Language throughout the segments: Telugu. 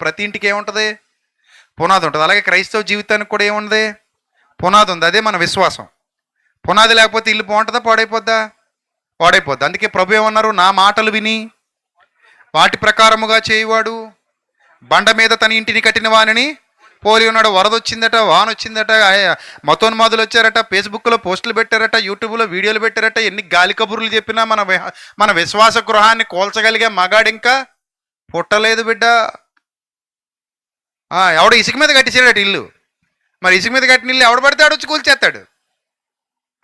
ప్రతి ఇంటికి ఏముంటుంది? పునాది ఉంటుంది. అలాగే క్రైస్తవ జీవితానికి కూడా ఏముంది? పునాది ఉంది. అదే మన విశ్వాసం. పునాది లేకపోతే ఇల్లు బాగుంటుందా, పాడైపోద్దా? పాడైపోద్ది. అందుకే ప్రభు ఏమన్నారు? నా మాటలు విని వాటి ప్రకారముగా చేయవాడు బండ మీద తన ఇంటిని కట్టిన వానిని పోలి ఉన్నాడు. వరద వచ్చిందట, వాన వచ్చిందట, మతోన్మాదులు వచ్చారట, ఫేస్బుక్లో పోస్టులు పెట్టారట, యూట్యూబ్లో వీడియోలు పెట్టారట. ఎన్ని గాలి కబుర్లు చెప్పినా మన విశ్వాస గృహాన్ని కోల్చగలిగే మగాడు ఇంకా పుట్టలేదు బిడ్డ. ఎవడ ఇసుక మీద కట్టించాడట ఇల్లు. మరి ఇసుక మీద కట్టిన ఇల్లు ఎవడ పడితే ఆడొచ్చి కూల్చేస్తాడు.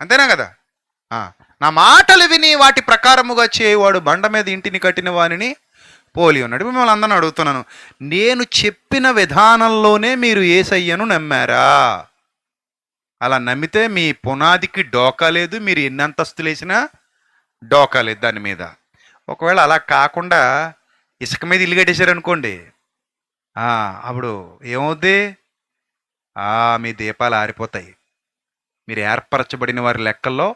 అంతేనా కదా? నా మాటలు విని వాటి ప్రకారముగా చేయవాడు బండ మీద ఇంటిని కట్టిన వానిని పోలి ఉన్నాడు. మిమ్మల్ని అందరిని అడుగుతున్నాను, నేను చెప్పిన విధానంలోనే మీరు యేసయ్యను నమ్మారా? అలా నమ్మితే మీ పునాదికి డోకా లేదు, మీరు ఎన్ని అంతస్తులు వేసినా డోకా లేదు దాని మీద. ఒకవేళ అలా కాకుండా ఇసుక మీద ఇల్లు కట్టేశారనుకోండి, అప్పుడు ఏమవుద్ది? మీ దీపాలు ఆరిపోతాయి, మీరు ఏర్పరచబడిన వారి లెక్కల్లో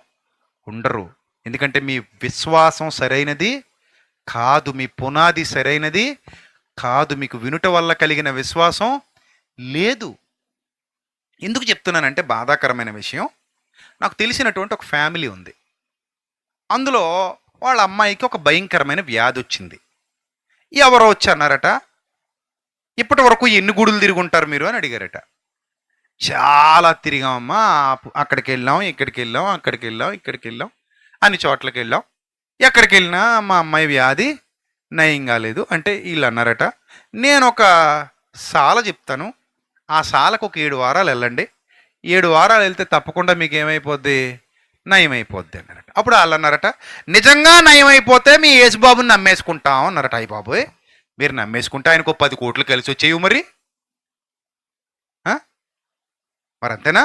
ఉండరు. ఎందుకంటే మీ విశ్వాసం సరైనది కాదు, మీ పునాది సరైనది కాదు, మీకు వినుట వల్ల కలిగిన విశ్వాసం లేదు. ఎందుకు చెప్తున్నానంటే బాధాకరమైన విషయం, నాకు తెలిసినటువంటి ఒక ఫ్యామిలీ ఉంది. అందులో వాళ్ళ అమ్మాయికి ఒక భయంకరమైన వ్యాధి వచ్చింది. ఎవరో వచ్చి అన్నారట, ఇప్పటి వరకు ఎన్ని గుడులు తిరిగి ఉంటారు మీరు అని అడిగారట. చాలా తిరిగామమ్మా, అక్కడికి వెళ్ళాం, ఇక్కడికి వెళ్ళాం, అక్కడికి వెళ్ళాం, ఇక్కడికి వెళ్ళాం, అన్ని చోట్లకి వెళ్ళాం, ఎక్కడికి వెళ్ళినా మా అమ్మాయి వ్యాధి నయం కాలేదు అంటే వీళ్ళు అన్నారట. నేను ఒక సాల చెప్తాను, ఆ సాలకు ఒక 7 వారాలు వెళ్ళండి, 7 వారాలు వెళ్తే తప్పకుండా మీకు ఏమైపోద్ది? నయం అయిపోద్ది అన్నారట. అప్పుడు వాళ్ళు అన్నారట, నిజంగా నయం అయిపోతే మీ యేసుబాబుని నమ్మేసుకుంటాం అన్నారట. అయ్యి బాబోయ్, మీరు నమ్మేసుకుంటే ఆయనకు 10 కోట్లు కలిసి వచ్చేవి మరి అంతేనా?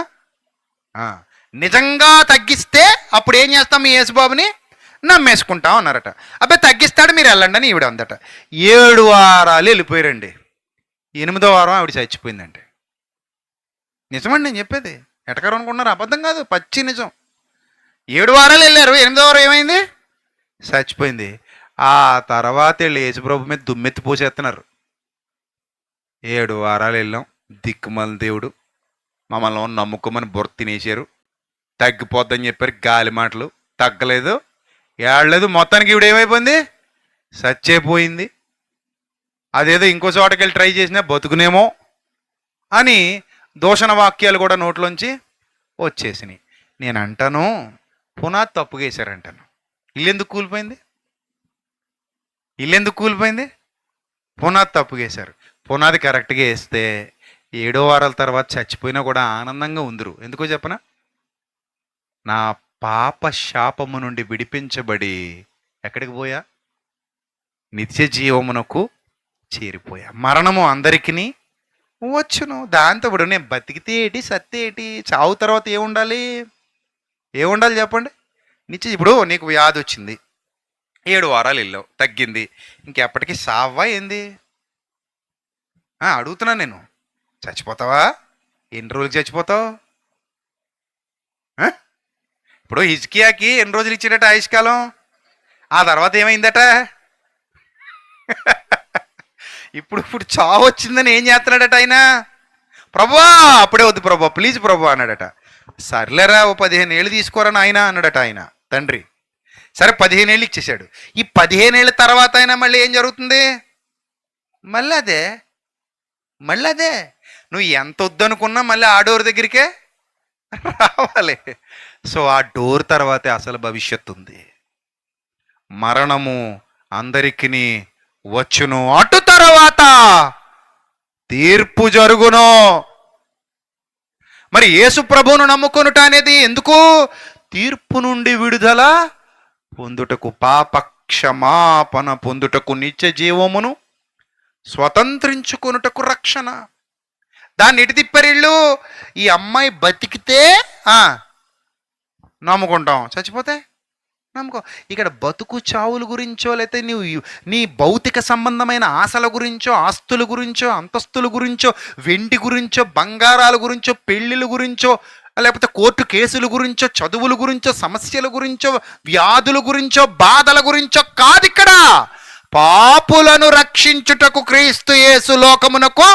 నిజంగా తగ్గిస్తే అప్పుడు ఏం చేస్తాం? మీ యేసుబాబుని నమ్మేసుకుంటాం అన్నారట. అబ్బాయి తగ్గిస్తాడు, మీరు వెళ్ళండి అని ఈవిడ అందట. 7 వారాలు వెళ్ళిపోయారండి. 8వ వారం ఆవిడ చచ్చిపోయిందండి. నిజమండి నేను చెప్పేది, ఎటకారం అనుకుంటున్నారు, అబద్ధం కాదు, పచ్చి నిజం. 7 వారాలు వెళ్ళారు, 8వ వారం ఏమైంది? చచ్చిపోయింది. ఆ తర్వాత వీళ్ళు యేసుప్రభు మీద దుమ్మెత్తి పోసేస్తున్నారు. 7 వారాలు వెళ్ళాం, దిక్కుమల దేవుడు మమ్మల్ని నమ్ముకోమని బొర్ర తినేసారు, తగ్గిపోద్దని చెప్పారు, గాలి మాటలు, తగ్గలేదు, ఏడలేదు, మొత్తానికి ఈవిడ ఏమైపోయింది? చచ్చిపోయింది. అదేదో ఇంకో చోటకి వెళ్ళి ట్రై చేసినా బతుకునేమో అని దూషణ వాక్యాలు కూడా నోట్లోంచి వచ్చేసినాయి. నేను అంటాను, పునాది తప్పుగా వేశారంటాను. ఇల్లెందుకు కూలిపోయింది? ఇల్లెందుకు కూలిపోయింది? పునాది తప్పుగా వేశారు. పునాది కరెక్ట్గా వేస్తే 7వ వారాల తర్వాత చచ్చిపోయినా కూడా ఆనందంగా ఉందరు. ఎందుకో చెప్పనా? నా పాప శాపము నుండి విడిపించబడి ఎక్కడికి పోయా? నిత్య జీవమునకు చేరిపోయా. మరణము అందరికీ వచ్చును, దాంతో ఇప్పుడు నేను బతికితే ఏటి, సత్తే ఏటి, చావు తర్వాత ఏముండాలి? ఏముండాలి చెప్పండి? ఇప్పుడు నీకు వ్యాధి వచ్చింది, 7 వారాలు వెళ్ళావు, తగ్గింది, ఇంకెప్పటికీ సావా ఏంది? అడుగుతున్నాను నేను. చచ్చిపోతావా? ఎన్ని రోజులకి చచ్చిపోతావు? ఇప్పుడు హిజ్కియాకి ఎన్ని రోజులు ఇచ్చాడట ఆయుష్కాలం? ఆ తర్వాత ఏమైందట? ఇప్పుడు చావు వచ్చిందని ఏం చేస్తున్నాడట ఆయన? ప్రభువా, అప్పుడే వద్దు ప్రభు, ప్లీజ్ ప్రభు అన్నాడట. సర్లేరా, ఓ 15 ఏళ్ళు తీసుకోరని ఆయన అన్నాడట ఆయన తండ్రి. సరే 15 ఏళ్ళు ఇచ్చేసాడు. ఈ 15 ఏళ్ళ తర్వాత అయినా మళ్ళీ ఏం జరుగుతుంది? మళ్ళీ అదే. నువ్వు ఎంత వద్దనుకున్నా మళ్ళీ ఆ డోర్ దగ్గరికే రావాలి. సో ఆ డోర్ తర్వాతే అసలు భవిష్యత్తు ఉంది. మరణము అందరికీ వచ్చును, అటు తర్వాత తీర్పు జరుగును. మరి యేసు ప్రభువును నమ్ముకొనుట అనేది ఎందుకు? తీర్పు నుండి విడుదల పొందుటకు, పాప క్షమాపణ పొందుటకు, నిత్య జీవమును స్వతంత్రించుకొనుటకు, రక్షణ. దాన్ని ఎటు తిప్పారిళ్ళు? ఈ అమ్మాయి బతికితే నమ్ముకుంటాం, చచ్చిపోతే నమ్ముకో. ఇక్కడ బతుకు చావుల గురించో, లేకపోతే నీ భౌతిక సంబంధమైన ఆశల గురించో, ఆస్తుల గురించో, అంతస్తుల గురించో, వెండి గురించో, బంగారాల గురించో, పెళ్ళిళ్ళ గురించో, లేకపోతే కోర్టు కేసుల గురించో, చదువుల గురించో, సమస్యల గురించో, వ్యాధుల గురించో, బాధల గురించో కాదు. ఇక్కడ పాపులను రక్షించుటకు క్రీస్తు యేసు లోకమునకు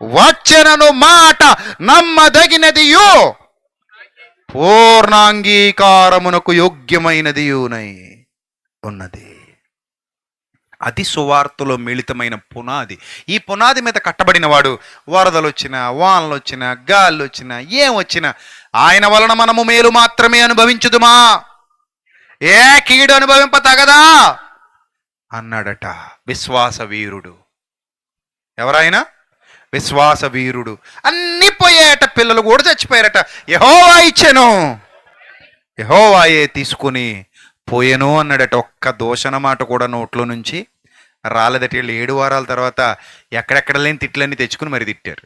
వచ్చెనను మాట నమ్మదగినదియు పూర్ణాంగీకారమునకు యోగ్యమైనదియునై ఉన్నది. అది సువార్తలో మిళితమైన పునాది. ఈ పునాది మీద కట్టబడిన వాడు వరదలు వచ్చినా, వానలు వచ్చినా, గాళ్ళు వచ్చినా, ఏం వచ్చినా ఆయన వలన మనము మేలు మాత్రమే అనుభవించుదుమా, ఏ కీడు అనుభవింప తగదా అన్నాడట విశ్వాస వీరుడు. ఎవరైనా విశ్వాస వీరుడు. అన్ని పోయాయట, పిల్లలు కూడా చచ్చిపోయారట. యెహోవా ఇచ్చెను, యెహోవాయే తీసుకుని పోయెను అన్నాడట. ఒక్క దోషణ మాట కూడా నోట్లో నుంచి రాలేదట. వీళ్ళు 7 వారాల తర్వాత ఎక్కడెక్కడ లేని తిట్లన్నీ తెచ్చుకుని మరి తిట్టారు.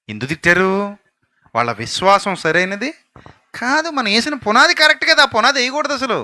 ఎందుకు తిట్టారు? వాళ్ళ విశ్వాసం సరైనది కాదు. మనం వేసిన పునాది కరెక్ట్ కదా, ఆ పునాది వేయకూడదు అసలు.